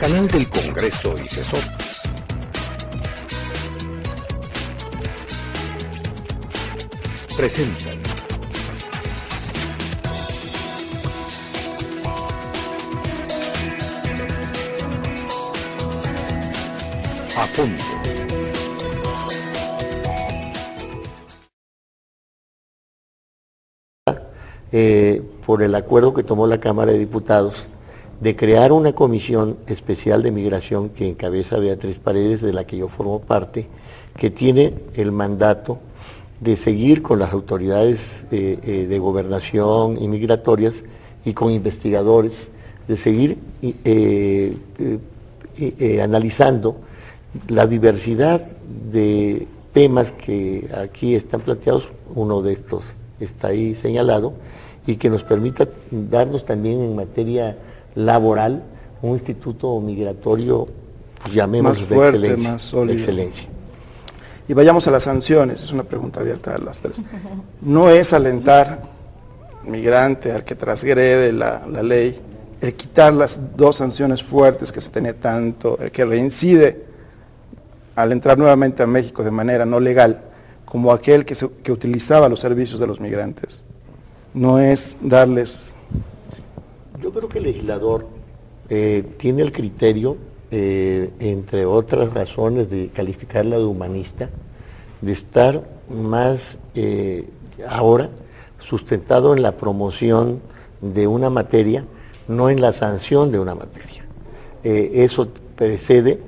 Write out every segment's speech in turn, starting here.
canal del Congreso y CESOP. Presentan A Fondo. Por el acuerdo que tomó la Cámara de Diputados de crear una comisión especial de migración que encabeza Beatriz Paredes, de la que yo formo parte, que tiene el mandato de seguir con las autoridades de gobernación y migratorias y con investigadores, de seguir analizando la diversidad de temas que aquí están planteados. Uno de estos está ahí señalado, y que nos permita darnos también en materia laboral un instituto migratorio, pues, llamémoslo más fuerte, de excelencia, más sólido. de excelencia. Y vayamos a las sanciones, es una pregunta abierta a las tres. No es alentar migrante al que transgrede la ley, el quitar las dos sanciones fuertes que se tenía tanto, el que reincide al entrar nuevamente a México de manera no legal, como aquel que utilizaba los servicios de los migrantes. No es darles... Yo creo que el legislador tiene el criterio, entre otras razones, de calificarla de humanista, de estar más ahora sustentado en la promoción de una materia, no en la sanción de una materia. Eso precede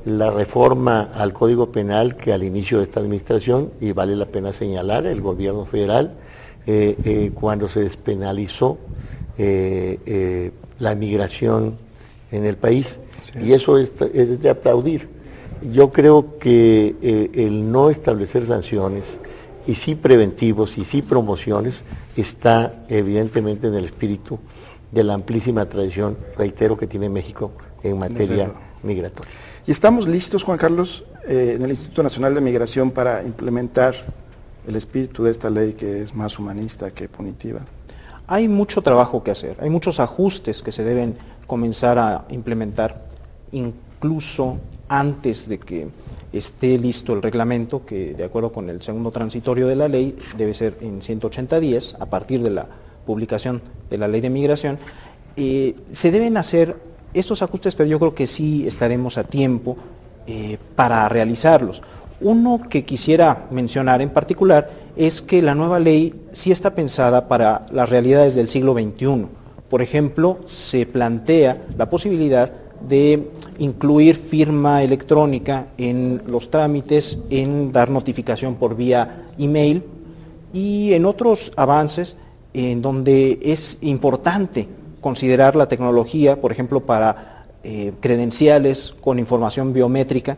la reforma al Código Penal que al inicio de esta administración, y vale la pena señalar, el gobierno federal, cuando se despenalizó la migración en el país, y eso es de aplaudir. Yo creo que el no establecer sanciones, y sí preventivos, y sí promociones, está evidentemente en el espíritu de la amplísima tradición, reitero, que tiene México en materia migratoria. ¿Y estamos listos, Juan Carlos, en el Instituto Nacional de Migración para implementar el espíritu de esta ley, que es más humanista que punitiva? Hay mucho trabajo que hacer, hay muchos ajustes que se deben comenzar a implementar, incluso antes de que esté listo el reglamento, que de acuerdo con el segundo transitorio de la ley debe ser en 180 días, a partir de la publicación de la ley de migración. Se deben hacer estos ajustes, pero yo creo que sí estaremos a tiempo para realizarlos. Uno que quisiera mencionar en particular es que la nueva ley sí está pensada para las realidades del siglo XXI. Por ejemplo, se plantea la posibilidad de incluir firma electrónica en los trámites, en dar notificación por vía email, y en otros avances en donde es importante considerar la tecnología, por ejemplo, para credenciales con información biométrica,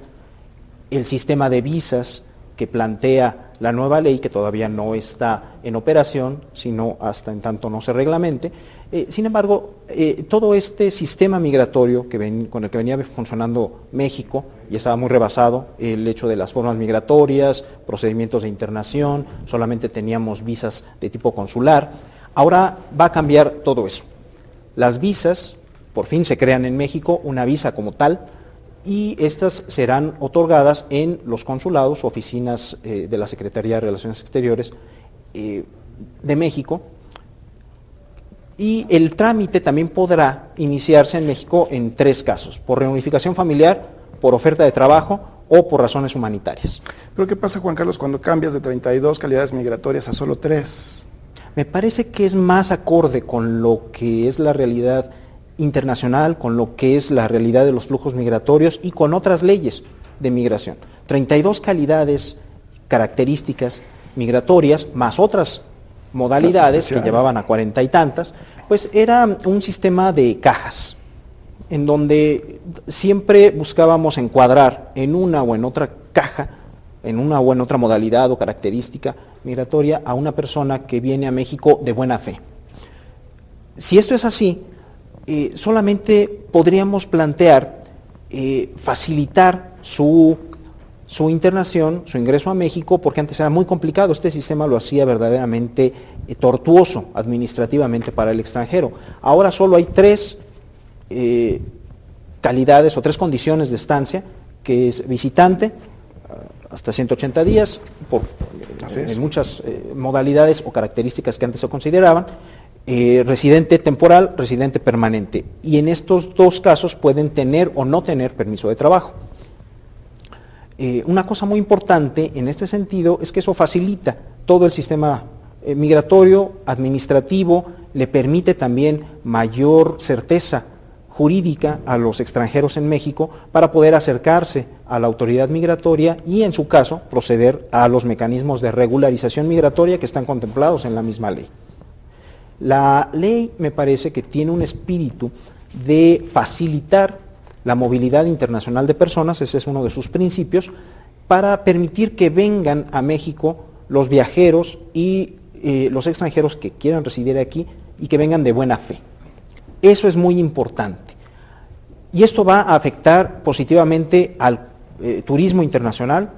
el sistema de visas que plantea la nueva ley, que todavía no está en operación, sino hasta en tanto no se reglamente. Sin embargo, todo este sistema migratorio con el que venía funcionando México, y estaba muy rebasado, el hecho de las formas migratorias, procedimientos de internación, solamente teníamos visas de tipo consular. Ahora va a cambiar todo eso. Las visas, por fin se crean en México, una visa como tal, y estas serán otorgadas en los consulados, oficinas de la Secretaría de Relaciones Exteriores de México, y el trámite también podrá iniciarse en México en 3 casos: por reunificación familiar, por oferta de trabajo o por razones humanitarias. ¿Pero qué pasa, Juan Carlos, cuando cambias de 32 calidades migratorias a solo 3? Me parece que es más acorde con lo que es la realidad internacional, con lo que es la realidad de los flujos migratorios y con otras leyes de migración. 32 calidades, características migratorias, más otras modalidades que llevaban a 40 y tantas, pues era un sistema de cajas, en donde siempre buscábamos encuadrar en una o en otra caja, en una o en otra modalidad o característica migratoria, a una persona que viene a México de buena fe. Si esto es así, solamente podríamos plantear facilitar su internación, su ingreso a México, porque antes era muy complicado. Este sistema lo hacía verdaderamente tortuoso administrativamente para el extranjero. Ahora solo hay 3 calidades o 3 condiciones de estancia, que es visitante, hasta 180 días, en muchas modalidades o características que antes se consideraban, residente temporal, residente permanente. Y en estos 2 casos pueden tener o no tener permiso de trabajo. Una cosa muy importante en este sentido es que eso facilita todo el sistema migratorio, administrativo, le permite también mayor certeza jurídica a los extranjeros en México para poder acercarse a la autoridad migratoria y, en su caso, proceder a los mecanismos de regularización migratoria que están contemplados en la misma ley. La ley me parece que tiene un espíritu de facilitar la movilidad internacional de personas, ese es uno de sus principios, para permitir que vengan a México los viajeros y los extranjeros que quieran residir aquí y que vengan de buena fe. Eso es muy importante. Y esto va a afectar positivamente al turismo internacional,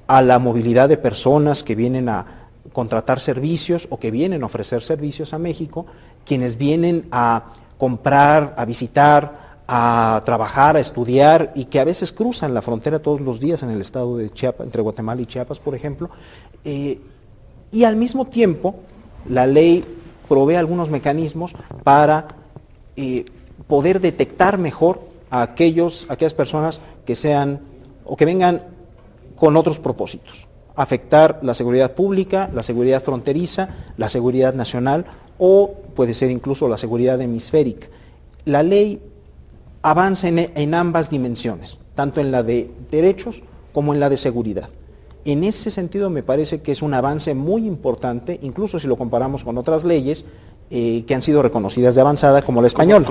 a la movilidad de personas que vienen a contratar servicios o que vienen a ofrecer servicios a México, quienes vienen a comprar, a visitar, a trabajar, a estudiar y que a veces cruzan la frontera todos los días en el estado de Chiapas, entre Guatemala y Chiapas, por ejemplo. Y al mismo tiempo, la ley provee algunos mecanismos para poder detectar mejor a aquellas personas que sean o que vengan con otros propósitos, afectar la seguridad pública, la seguridad fronteriza, la seguridad nacional o puede ser incluso la seguridad hemisférica. La ley avanza en ambas dimensiones, tanto en la de derechos como en la de seguridad. En ese sentido me parece que es un avance muy importante, incluso si lo comparamos con otras leyes que han sido reconocidas de avanzada, como la española.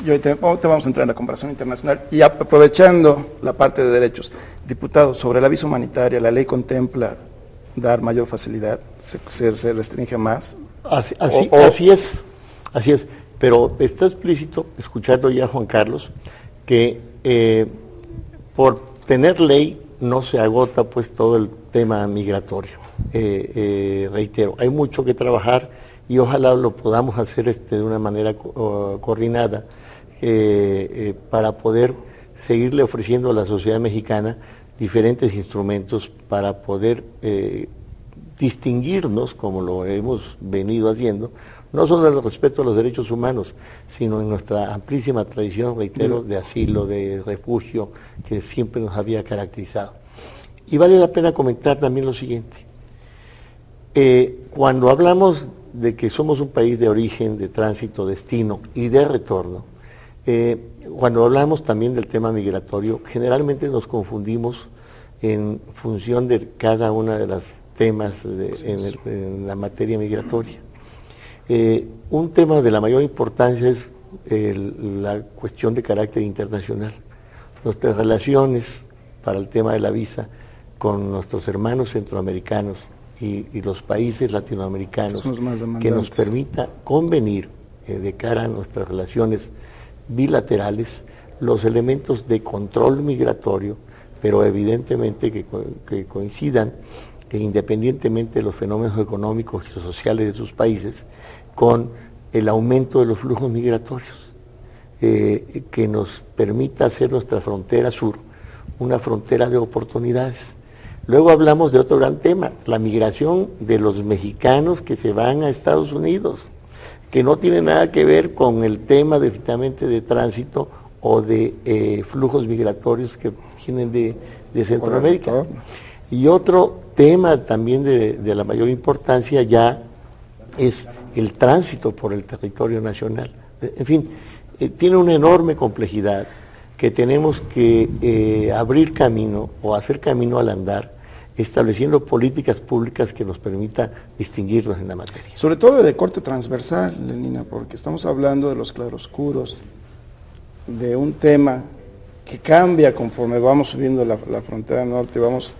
Y ahorita vamos a entrar en la comparación internacional. Y aprovechando la parte de derechos, diputado, sobre la visa humanitaria, ¿la ley contempla dar mayor facilidad? ¿Se restringe más? Así es, pero está explícito, escuchando ya a Juan Carlos, que por tener ley no se agota pues todo el tema migratorio. Reitero, hay mucho que trabajar y ojalá lo podamos hacer de una manera coordinada para poder seguirle ofreciendo a la sociedad mexicana diferentes instrumentos para poder distinguirnos, como lo hemos venido haciendo, no solo en el respeto a los derechos humanos, sino en nuestra amplísima tradición, reitero, de asilo, de refugio, que siempre nos había caracterizado. Y vale la pena comentar también lo siguiente. Cuando hablamos de que somos un país de origen, de tránsito, destino y de retorno, cuando hablamos también del tema migratorio, generalmente nos confundimos en función de cada una de las temas en la materia migratoria. Un tema de la mayor importancia es la cuestión de carácter internacional. Nuestras relaciones para el tema de la visa con nuestros hermanos centroamericanos y los países latinoamericanos que nos permita convenir de cara a nuestras relaciones bilaterales los elementos de control migratorio, pero evidentemente que coincidan independientemente de los fenómenos económicos y sociales de sus países, con el aumento de los flujos migratorios, que nos permita hacer nuestra frontera sur una frontera de oportunidades. Luego hablamos de otro gran tema, la migración de los mexicanos que se van a Estados Unidos, que no tiene nada que ver con el tema definitivamente de tránsito o de flujos migratorios que vienen de Centroamérica. Y otro tema también de la mayor importancia ya es el tránsito por el territorio nacional. En fin, tiene una enorme complejidad que tenemos que abrir camino o hacer camino al andar, estableciendo políticas públicas que nos permita distinguirnos en la materia. Sobre todo de corte transversal, Lenina, porque estamos hablando de los claroscuros, de un tema que cambia conforme vamos subiendo la frontera norte, vamos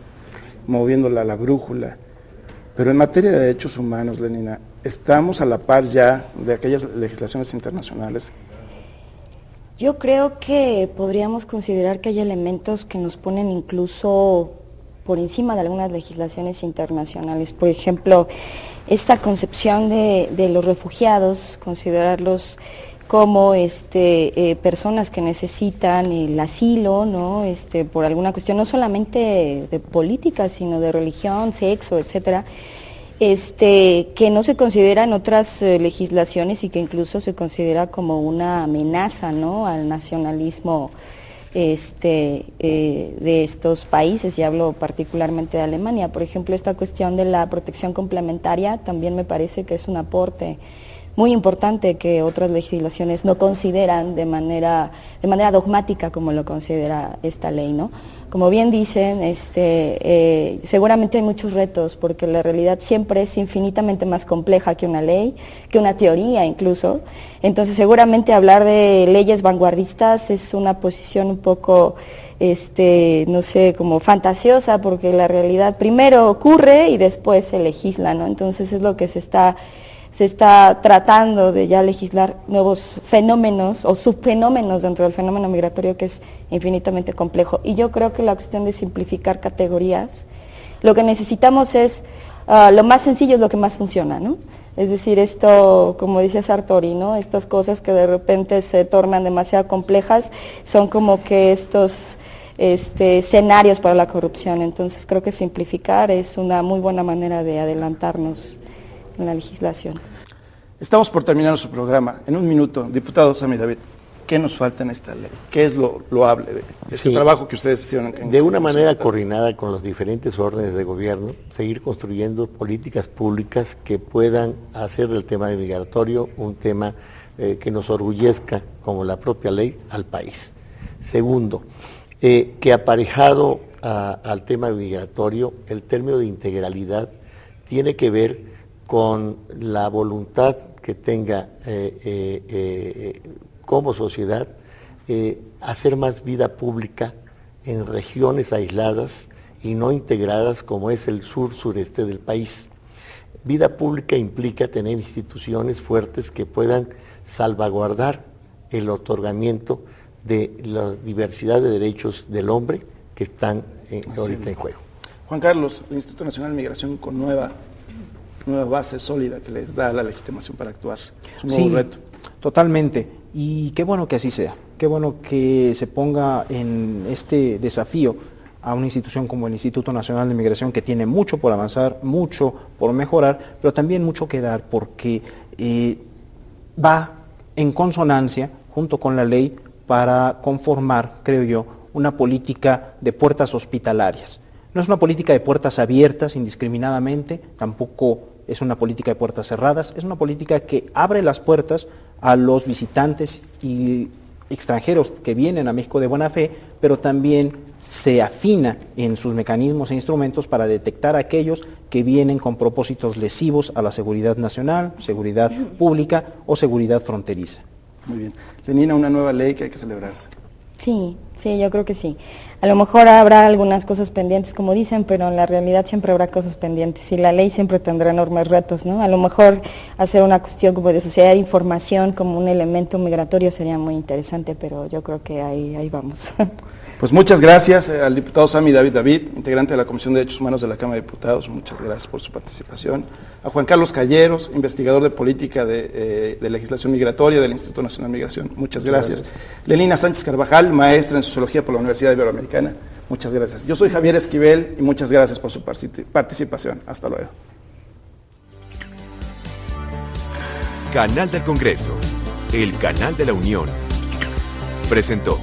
moviendo la brújula. Pero en materia de derechos humanos, Lenina, ¿estamos a la par ya de aquellas legislaciones internacionales? Yo creo que podríamos considerar que hay elementos que nos ponen incluso por encima de algunas legislaciones internacionales. Por ejemplo, esta concepción de los refugiados, considerarlos como personas que necesitan el asilo, ¿no? Por alguna cuestión no solamente de política, sino de religión, sexo, etcétera, que no se considera en otras legislaciones y que incluso se considera como una amenaza, ¿no?, al nacionalismo de estos países, y hablo particularmente de Alemania. Por ejemplo, esta cuestión de la protección complementaria también me parece que es un aporte muy importante que otras legislaciones no consideran de manera dogmática como lo considera esta ley, ¿no? Como bien dicen, seguramente hay muchos retos, porque la realidad siempre es infinitamente más compleja que una ley, que una teoría incluso. Entonces seguramente hablar de leyes vanguardistas es una posición un poco, no sé, como fantasiosa, porque la realidad primero ocurre y después se legisla, ¿no? Entonces es lo que se está tratando de ya legislar nuevos fenómenos o subfenómenos dentro del fenómeno migratorio, que es infinitamente complejo. Y yo creo que la cuestión de simplificar categorías, lo que necesitamos es, lo más sencillo es lo que más funciona, ¿no? Es decir, esto, como dice Sartori, ¿no?, estas cosas que de repente se tornan demasiado complejas son como que estos escenarios para la corrupción. Entonces creo que simplificar es una muy buena manera de adelantarnos en la legislación. Estamos por terminar nuestro programa. En un minuto, diputado Sammy David, ¿qué nos falta en esta ley? ¿Qué es lo loable de este trabajo que ustedes hicieron? De una manera coordinada con los diferentes órdenes de gobierno, seguir construyendo políticas públicas que puedan hacer del tema migratorio un tema que nos orgullezca, como la propia ley, al país. Segundo, que aparejado al tema migratorio, el término de integralidad tiene que ver con la voluntad que tenga como sociedad hacer más vida pública en regiones aisladas y no integradas, como es el sur-sureste del país. Vida pública implica tener instituciones fuertes que puedan salvaguardar el otorgamiento de la diversidad de derechos del hombre que están ahorita en juego. Juan Carlos, el Instituto Nacional de Migración con nueva base sólida que les da la legitimación para actuar. Es un nuevo reto. Totalmente. Y qué bueno que así sea. Qué bueno que se ponga en este desafío a una institución como el Instituto Nacional de Migración, que tiene mucho por avanzar, mucho por mejorar, pero también mucho que dar, porque va en consonancia junto con la ley para conformar, creo yo, una política de puertas hospitalarias. No es una política de puertas abiertas indiscriminadamente, tampoco es una política de puertas cerradas, es una política que abre las puertas a los visitantes y extranjeros que vienen a México de buena fe, pero también se afina en sus mecanismos e instrumentos para detectar a aquellos que vienen con propósitos lesivos a la seguridad nacional, seguridad pública o seguridad fronteriza. Muy bien. Lenina, una nueva ley que hay que celebrarse. Sí, yo creo que sí. A lo mejor habrá algunas cosas pendientes, como dicen, pero en la realidad siempre habrá cosas pendientes y la ley siempre tendrá enormes retos, ¿no? A lo mejor hacer una cuestión como de sociedad de información como un elemento migratorio sería muy interesante, pero yo creo que ahí vamos. Pues muchas gracias al diputado Sammy David, integrante de la Comisión de Derechos Humanos de la Cámara de Diputados, muchas gracias por su participación. A Juan Carlos Calleros, investigador de política de legislación migratoria del Instituto Nacional de Migración, muchas gracias. Lenina Sánchez Carvajal, maestra en Sociología por la Universidad Iberoamericana, muchas gracias. Yo soy Javier Esquivel y muchas gracias por su participación. Hasta luego. Canal del Congreso, el canal de la Unión, presentó.